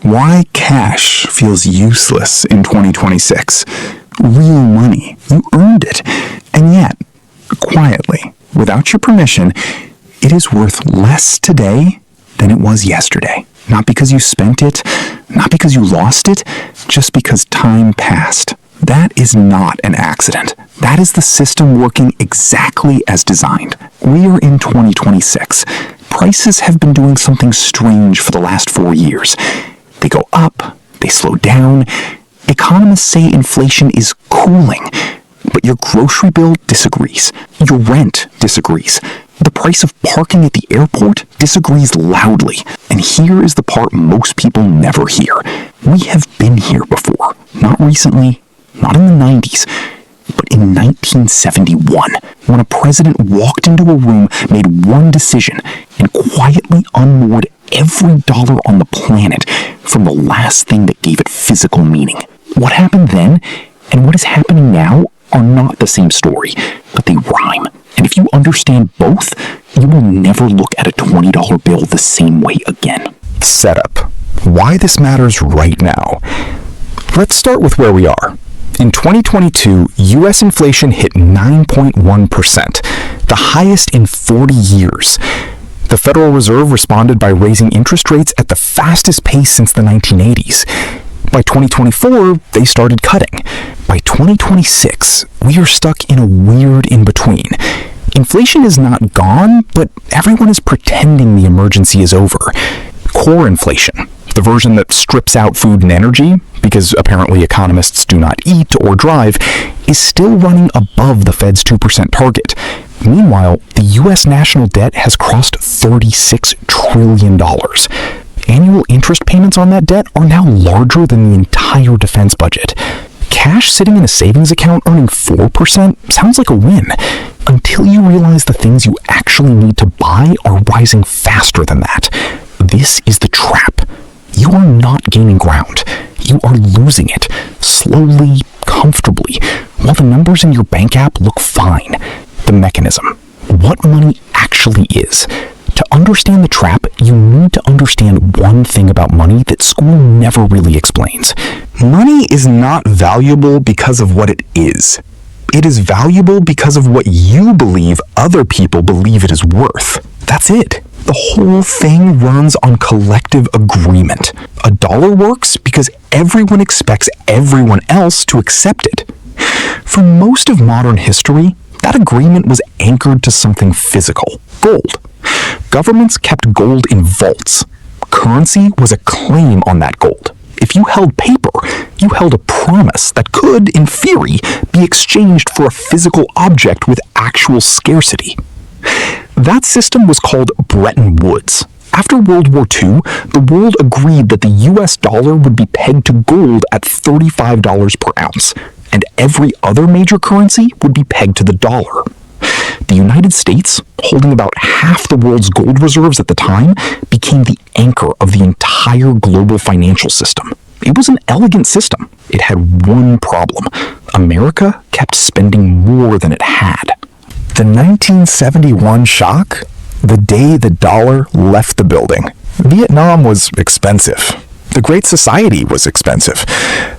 Why cash feels useless in 2026. Real money. You earned it. And yet, quietly, without your permission, it is worth less today than it was yesterday. Not because you spent it, not because you lost it, just because time passed. That is not an accident. That is the system working exactly as designed. We are in 2026. Prices have been doing something strange for the last 4 years. They go up, they slow down. Economists say inflation is cooling, but your grocery bill disagrees. Your rent disagrees. The price of parking at the airport disagrees loudly. And here is the part most people never hear. We have been here before. Not recently, not in the 90s, but in 1971, when a president walked into a room, made one decision, and quietly unmoored every dollar on the planet from the last thing that gave it physical meaning. What happened then and what is happening now are not the same story, but they rhyme. And if you understand both, you will never look at a $20 bill the same way again. Setup. Why this matters right now. Let's start with where we are. In 2022, U.S. inflation hit 9.1%, the highest in 40 years. The Federal Reserve responded by raising interest rates at the fastest pace since the 1980s. By 2024, they started cutting. By 2026, we are stuck in a weird in-between. Inflation is not gone, but everyone is pretending the emergency is over. Core inflation, the version that strips out food and energy, because apparently economists do not eat or drive, is still running above the Fed's 2% target. Meanwhile, the U.S. national debt has crossed $36 trillion. Annual interest payments on that debt are now larger than the entire defense budget. Cash sitting in a savings account earning 4% sounds like a win, until you realize the things you actually need to buy are rising faster than that. This is the trap. You are not gaining ground. You are losing it, slowly, comfortably, while the numbers in your bank app look fine. The mechanism. What money actually is. To understand the trap, you need to understand one thing about money that school never really explains. Money is not valuable because of what it is. It is valuable because of what you believe other people believe it is worth. That's it. The whole thing runs on collective agreement. A dollar works because everyone expects everyone else to accept it. For most of modern history, that agreement was anchored to something physical, gold. Governments kept gold in vaults. Currency was a claim on that gold. If you held paper, you held a promise that could, in theory, be exchanged for a physical object with actual scarcity. That system was called Bretton Woods. After World War II, the world agreed that the US dollar would be pegged to gold at $35 per ounce, and every other major currency would be pegged to the dollar. The United States, holding about half the world's gold reserves at the time, became the anchor of the entire global financial system. It was an elegant system. It had one problem. America kept spending more than it had. The 1971 shock? The day the dollar left the building. Vietnam was expensive. The Great Society was expensive.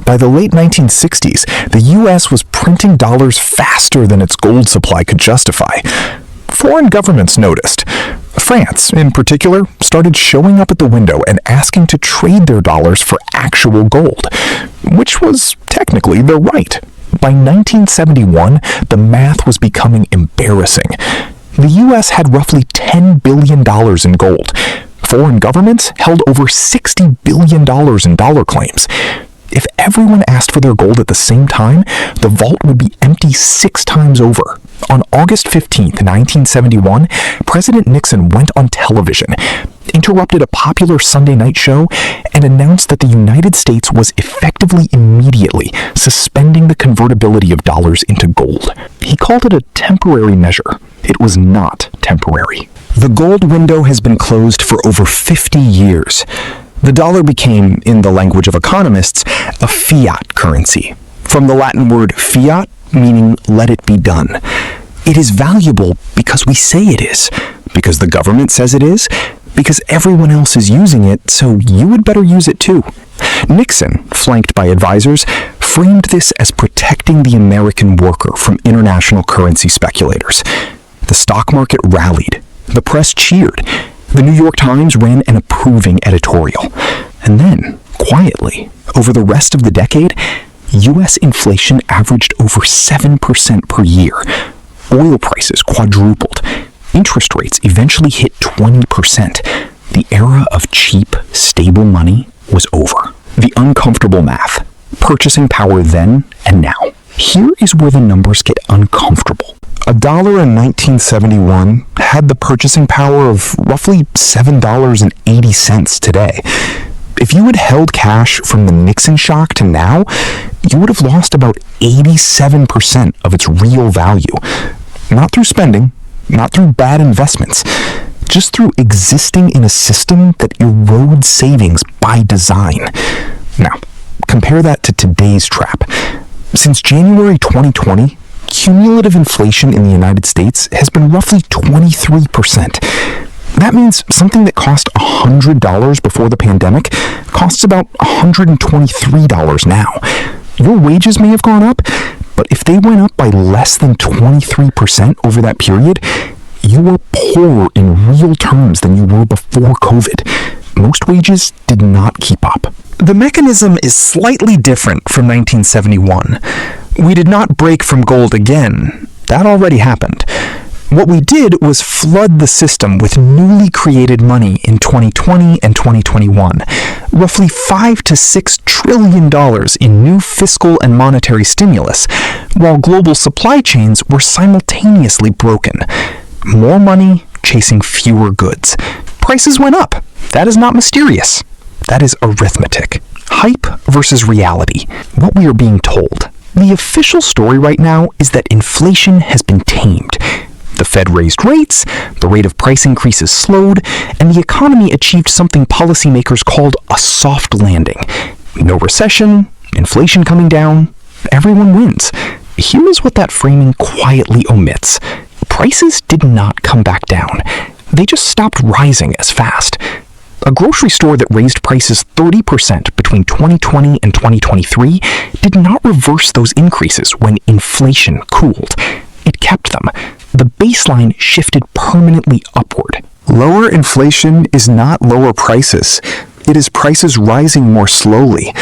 By the late 1960s, the U.S. was printing dollars faster than its gold supply could justify. Foreign governments noticed. France, in particular, started showing up at the window and asking to trade their dollars for actual gold, which was technically their right. By 1971, the math was becoming embarrassing. The U.S. had roughly $10 billion in gold. Foreign governments held over $60 billion in dollar claims. If everyone asked for their gold at the same time, the vault would be empty 6 times over. On August 15, 1971, President Nixon went on television, interrupted a popular Sunday night show, and announced that the United States was effectively immediately suspending the convertibility of dollars into gold. He called it a temporary measure. It was not temporary. The gold window has been closed for over 50 years. The dollar became, in the language of economists, a fiat currency, from the Latin word fiat, meaning let it be done. It is valuable because we say it is, because the government says it is, because everyone else is using it, so you would better use it too. Nixon, flanked by advisors, framed this as protecting the American worker from international currency speculators. The stock market rallied. The press cheered. The New York Times ran an approving editorial. And then, quietly, over the rest of the decade, U.S. inflation averaged over 7% per year. Oil prices quadrupled. Interest rates eventually hit 20%. The era of cheap, stable money was over. The uncomfortable math. Purchasing power then and now. Here is where the numbers get uncomfortable. $1 in 1971 had the purchasing power of roughly $7.80 today. If you had held cash from the Nixon shock to now, you would have lost about 87% of its real value. Not through spending, not through bad investments, just through existing in a system that erodes savings by design. Now, compare that to today's trap. Since January 2020, cumulative inflation in the United States has been roughly 23%. That means something that cost $100 before the pandemic costs about $123 now. Your wages may have gone up, but if they went up by less than 23% over that period, you were poorer in real terms than you were before COVID. Most wages did not keep up. The mechanism is slightly different from 1971. We did not break from gold again. That already happened. What we did was flood the system with newly created money in 2020 and 2021, roughly $5 to $6 trillion in new fiscal and monetary stimulus, while global supply chains were simultaneously broken. More money chasing fewer goods. Prices went up. That is not mysterious. That is arithmetic. Hype versus reality. What we are being told. The official story right now is that inflation has been tamed. The Fed raised rates, the rate of price increases slowed, and the economy achieved something policymakers called a soft landing. No recession, inflation coming down, everyone wins. Here is what that framing quietly omits. Prices did not come back down. They just stopped rising as fast. A grocery store that raised prices 30% between 2020 and 2023 did not reverse those increases when inflation cooled. It kept them. The baseline shifted permanently upward. Lower inflation is not lower prices. It is prices rising more slowly.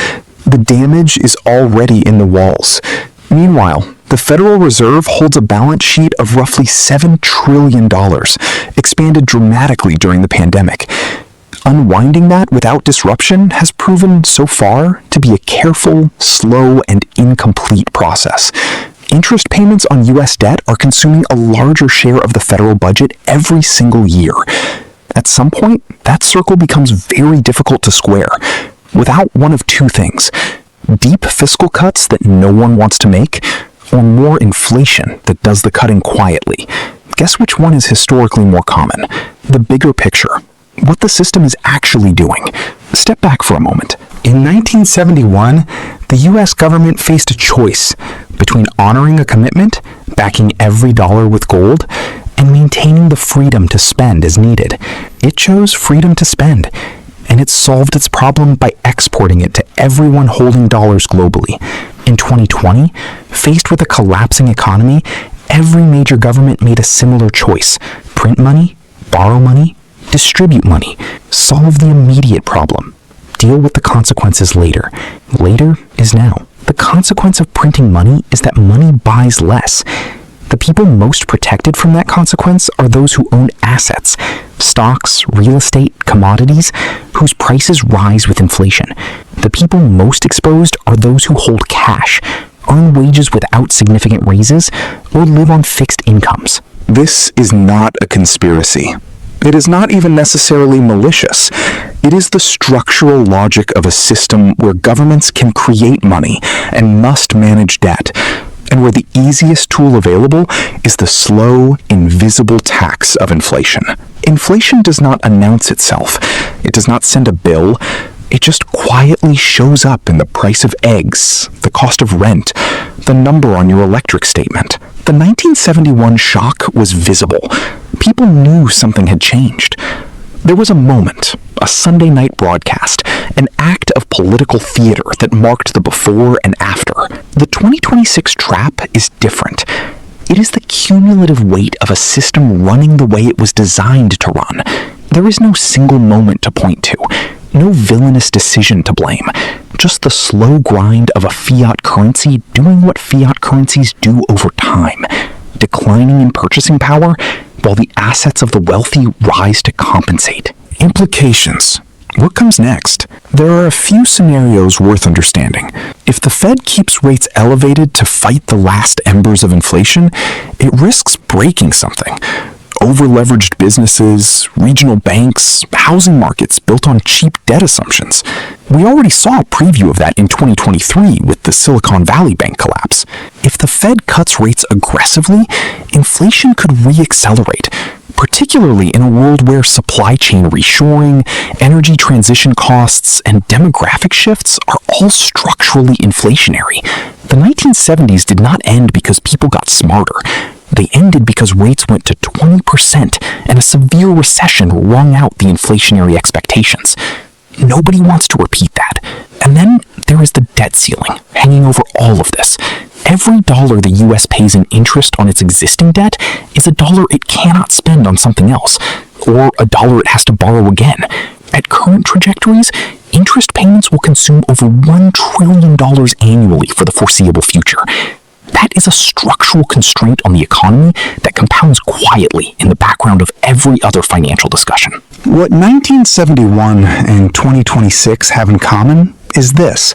The damage is already in the walls. Meanwhile, the Federal Reserve holds a balance sheet of roughly $7 trillion, expanded dramatically during the pandemic. Unwinding that without disruption has proven so far to be a careful, slow, and incomplete process. Interest payments on U.S. debt are consuming a larger share of the federal budget every single year. At some point, that circle becomes very difficult to square, without one of two things: deep fiscal cuts that no one wants to make, or more inflation that does the cutting quietly. Guess which one is historically more common? The bigger picture. What the system is actually doing. Step back for a moment. In 1971, the U.S. government faced a choice between honoring a commitment, backing every dollar with gold, and maintaining the freedom to spend as needed. It chose freedom to spend, and it solved its problem by exporting it to everyone holding dollars globally. In 2020, faced with a collapsing economy, every major government made a similar choice: print money, borrow money, distribute money, solve the immediate problem, deal with the consequences later. Later is now. The consequence of printing money is that money buys less. The people most protected from that consequence are those who own assets, stocks, real estate, commodities, whose prices rise with inflation. The people most exposed are those who hold cash, earn wages without significant raises, or live on fixed incomes. This is not a conspiracy. It is not even necessarily malicious. It is the structural logic of a system where governments can create money and must manage debt, and where the easiest tool available is the slow, invisible tax of inflation. Inflation does not announce itself. It does not send a bill. It just quietly shows up in the price of eggs, the cost of rent, the number on your electric statement. The 1971 shock was visible. People knew something had changed. There was a moment, a Sunday night broadcast, an act of political theater that marked the before and after. The 2026 trap is different. It is the cumulative weight of a system running the way it was designed to run. There is no single moment to point to, no villainous decision to blame, just the slow grind of a fiat currency doing what fiat currencies do over time, declining in purchasing power while the assets of the wealthy rise to compensate. Implications. What comes next? There are a few scenarios worth understanding. If the Fed keeps rates elevated to fight the last embers of inflation, it risks breaking something. Over-leveraged businesses, regional banks, housing markets built on cheap debt assumptions. We already saw a preview of that in 2023 with the Silicon Valley Bank collapse. If the Fed cuts rates aggressively, inflation could re-accelerate, particularly in a world where supply chain reshoring, energy transition costs, and demographic shifts are all structurally inflationary. The 1970s did not end because people got smarter. They ended because rates went to 20% and a severe recession wrung out the inflationary expectations. Nobody wants to repeat that. And then there is the debt ceiling hanging over all of this. Every dollar the US pays in interest on its existing debt is a dollar it cannot spend on something else, or a dollar it has to borrow again. At current trajectories, interest payments will consume over $1 trillion annually for the foreseeable future. That is a structural constraint on the economy that compounds quietly in the background of every other financial discussion. What 1971 and 2026 have in common is this.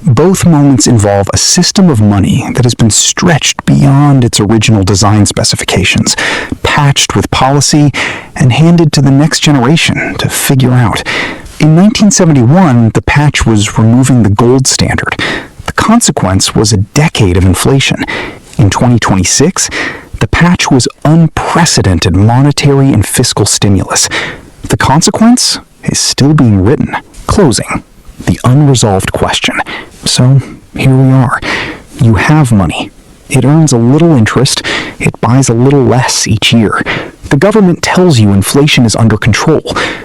Both moments involve a system of money that has been stretched beyond its original design specifications, patched with policy, and handed to the next generation to figure out. In 1971, the patch was removing the gold standard. The consequence was a decade of inflation. In 2026, the patch was unprecedented monetary and fiscal stimulus. The consequence is still being written. Closing. The unresolved question. So, here we are. You have money. It earns a little interest. It buys a little less each year. The government tells you inflation is under control.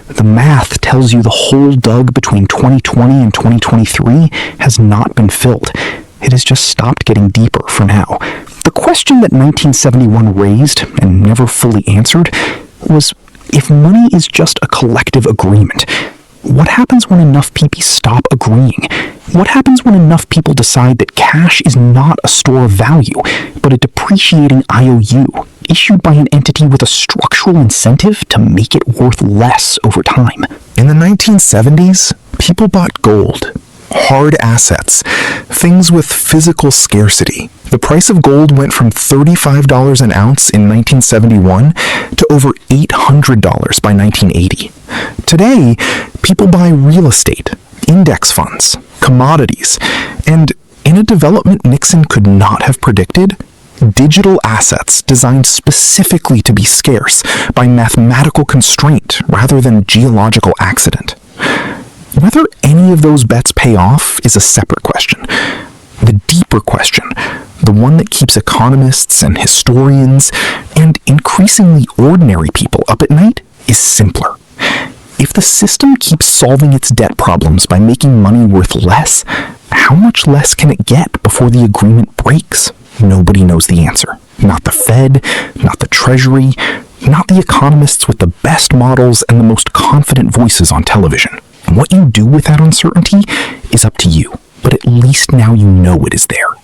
The math tells you the hole dug between 2020 and 2023 has not been filled. It has just stopped getting deeper for now. The question that 1971 raised and never fully answered was, if money is just a collective agreement, what happens when enough people stop agreeing? What happens when enough people decide that cash is not a store of value, but a depreciating IOU, issued by an entity with a structural incentive to make it worth less over time? In the 1970s, people bought gold, hard assets, things with physical scarcity. The price of gold went from $35 an ounce in 1971 to over $800 by 1980. Today, people buy real estate, index funds, commodities, and in a development Nixon could not have predicted, digital assets designed specifically to be scarce by mathematical constraint rather than geological accident. Whether any of those bets pay off is a separate question. The deeper question, the one that keeps economists and historians and increasingly ordinary people up at night, is simpler. If the system keeps solving its debt problems by making money worth less, how much less can it get before the agreement breaks? Nobody knows the answer. Not the Fed, not the Treasury, not the economists with the best models and the most confident voices on television. And what you do with that uncertainty is up to you, but at least now you know it is there.